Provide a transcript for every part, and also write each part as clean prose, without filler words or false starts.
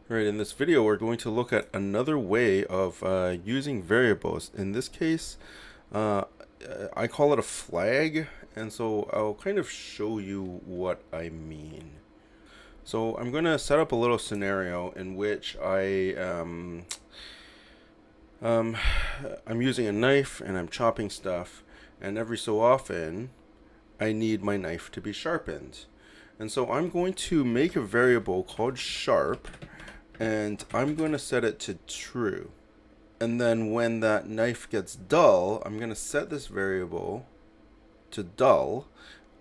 Right, in this video we're going to look at another way of using variables. In this case, uh, I call it a flag, and so I'll kind of show you what I mean. So I'm going to set up a little scenario in which um, I'm using a knife and I'm chopping stuff, and every so often I need my knife to be sharpened. And so I'm going to make a variable called sharp, and I'm going to set it to true. And then when that knife gets dull, I'm going to set this variable to dull,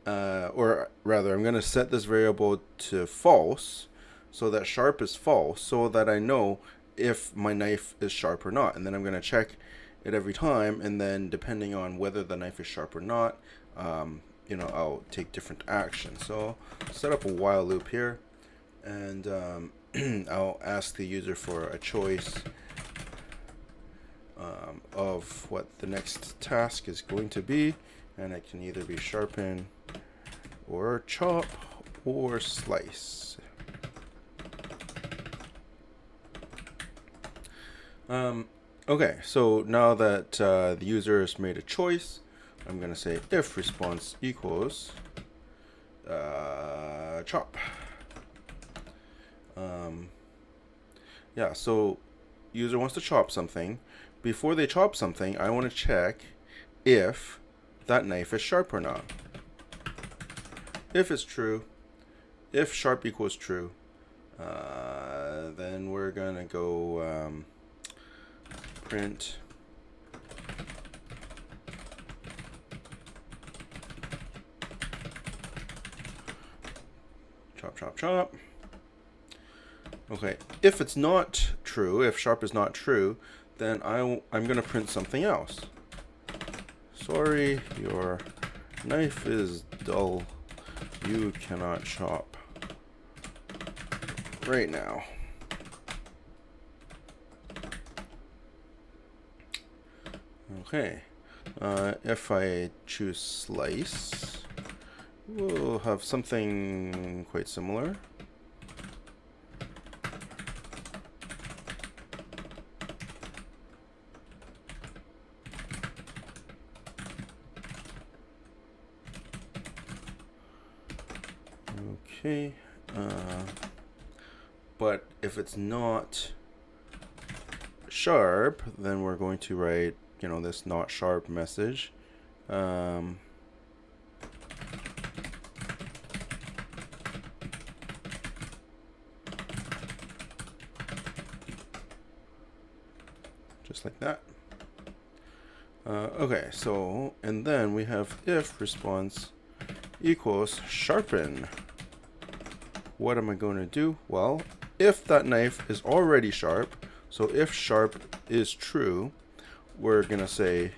or rather, I'm going to set this variable to false, so that sharp is false, so that I know if my knife is sharp or not. And then I'm going to check it every time, and then depending on whether the knife is sharp or not, I'll take different actions. So I'll set up a while loop here, and I'll ask the user for a choice of what the next task is going to be, and it can either be sharpen or chop or slice. Okay, so now that the user has made a choice, I'm going to say if response equals chop. Yeah, so user wants to chop something. Before they chop something, I want to check if that knife is sharp or not. If it's true, if sharp equals true, then we're going to go print chop, chop, chop. Okay, if it's not true, if sharp is not true, then I'm going to print something else. Sorry, your knife is dull. You cannot chop right now. Okay, if I choose slice, we'll have something quite similar. Okay, but if it's not sharp, then we're going to write, this not sharp message. Just like that. Okay, so, and then we have if response equals sharpen. What am I going to do? Well, if that knife is already sharp, so if sharp is true, we're going to say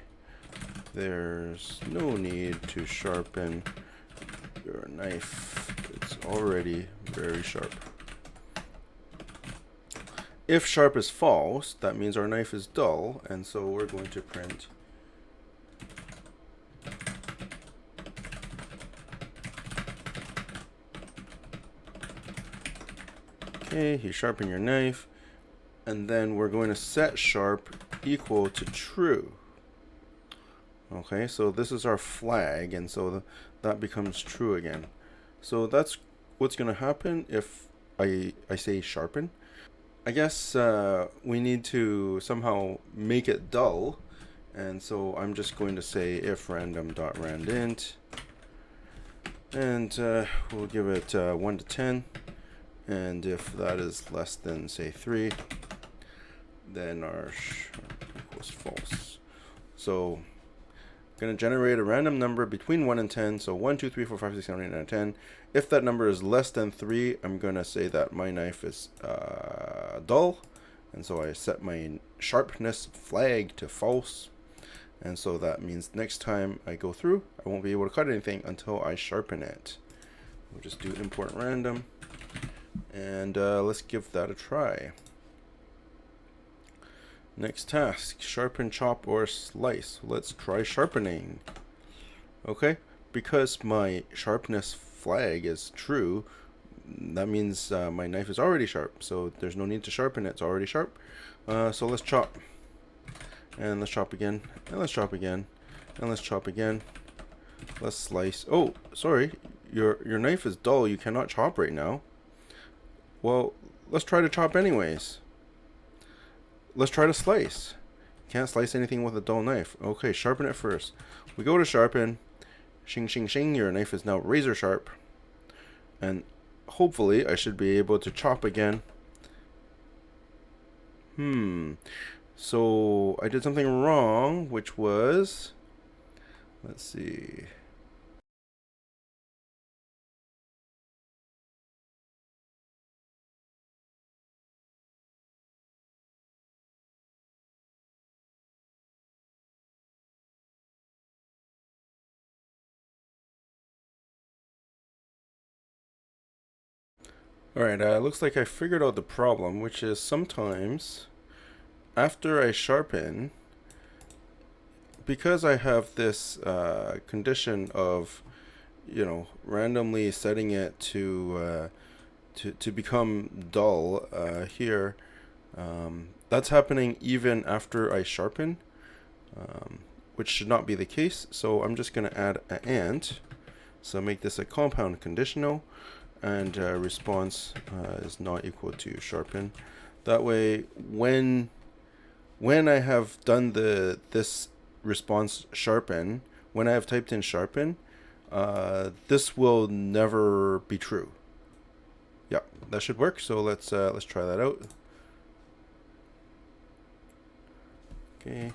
there's no need to sharpen your knife. It's already very sharp. If sharp is false, that means our knife is dull, and so we're going to print okay, you sharpen your knife, and then we're going to set sharp equal to true. Okay, so this is our flag, and so that becomes true again. So that's what's going to happen if I say sharpen. I guess we need to somehow make it dull, and so I'm just going to say if random.randint, and we'll give it 1 to 10. And if that is less than, say, 3, then our equals false. So I'm going to generate a random number between 1 and 10. So 1, 2, 3, 4, 5, 6, 7, 8, 9, 10. If that number is less than 3, I'm going to say that my knife is dull. And so I set my sharpness flag to false. And so that means next time I go through, I won't be able to cut anything until I sharpen it. We'll just do import random. And let's give that a try. Next task, sharpen, chop, or slice. Let's try sharpening. Okay, because my sharpness flag is true, that means my knife is already sharp, so there's no need to sharpen it. It's already sharp. So let's chop, and let's chop again, and let's chop again, and let's chop again. Let's slice. Oh, sorry, your knife is dull. You cannot chop right now. Well, let's try to chop anyways. Let's try to slice. Can't slice anything with a dull knife. Okay, sharpen it first. We go to sharpen. Shing, shing, shing. Your knife is now razor sharp. And hopefully I should be able to chop again. So I did something wrong, which was, let's see. Alright, looks like I figured out the problem, which is sometimes after I sharpen, because I have this condition of, randomly setting it to become dull here, that's happening even after I sharpen, which should not be the case. So I'm just going to add an and. So make this a compound conditional, and response is not equal to sharpen. That way, when I have done this response sharpen, when I have typed in sharpen, this will never be true. Yeah, that should work. So let's try that out. Okay,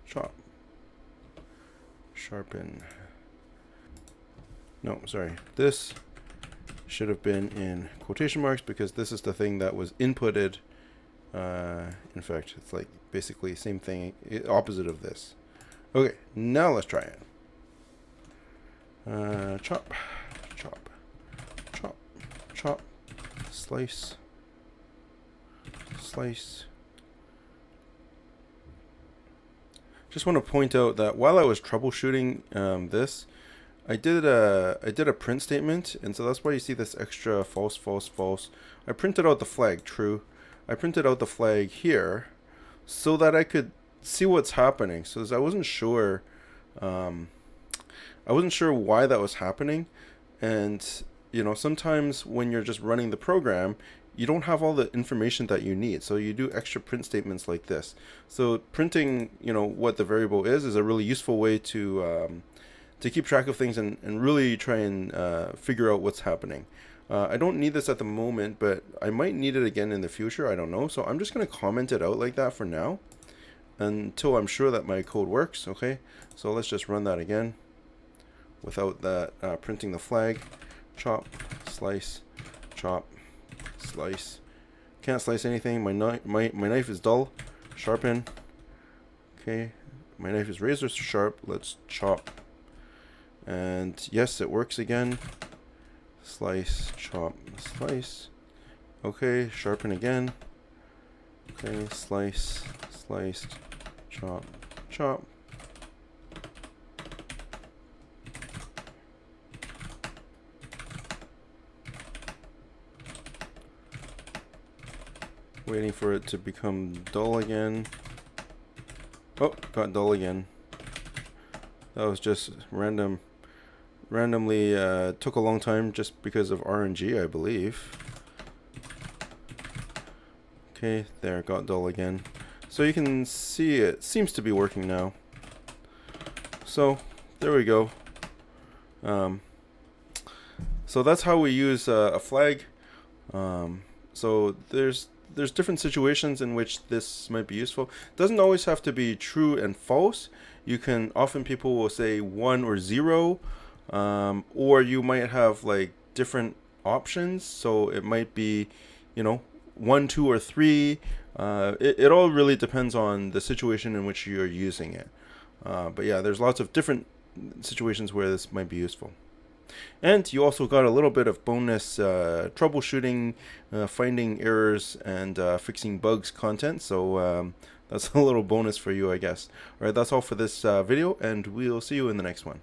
chop, sharpen. No, sorry. This should have been in quotation marks because this is the thing that was inputted. In fact, it's like basically same thing, opposite of this. Okay, now let's try it. Chop, chop, chop, chop, slice, slice. Just want to point out that while I was troubleshooting this, I did a print statement, and so that's why you see this extra false, false, false. I printed out the flag true. I printed out the flag here so that I could see what's happening. So I wasn't sure, why that was happening, and sometimes when you're just running the program, you don't have all the information that you need. So you do extra print statements like this. So printing, what the variable is a really useful way to keep track of things and really try and figure out what's happening. I don't need this at the moment, but I might need it again in the future. I don't know. So I'm just going to comment it out like that for now until I'm sure that my code works. Okay, so let's just run that again without that printing the flag. Chop, slice, chop, slice. Can't slice anything. My knife is dull. Sharpen. Okay, my knife is razor sharp. Let's chop. And yes, it works again. Slice, chop, slice. Okay, sharpen again. Okay, slice, sliced, chop, chop. Waiting for it to become dull again. Oh, got dull again. That was just randomly took a long time just because of RNG, I believe. Okay, there, got dull again. So you can see it seems to be working now. So there we go. So that's how we use a flag. So there's different situations in which this might be useful. It doesn't always have to be true and false. You can, often people will say 1 or 0, or you might have like different options. So it might be, 1, 2, or 3. It all really depends on the situation in which you're using it. But yeah, there's lots of different situations where this might be useful. And you also got a little bit of bonus troubleshooting, finding errors, and fixing bugs content. So that's a little bonus for you, I guess. All right, that's all for this video, and we'll see you in the next one.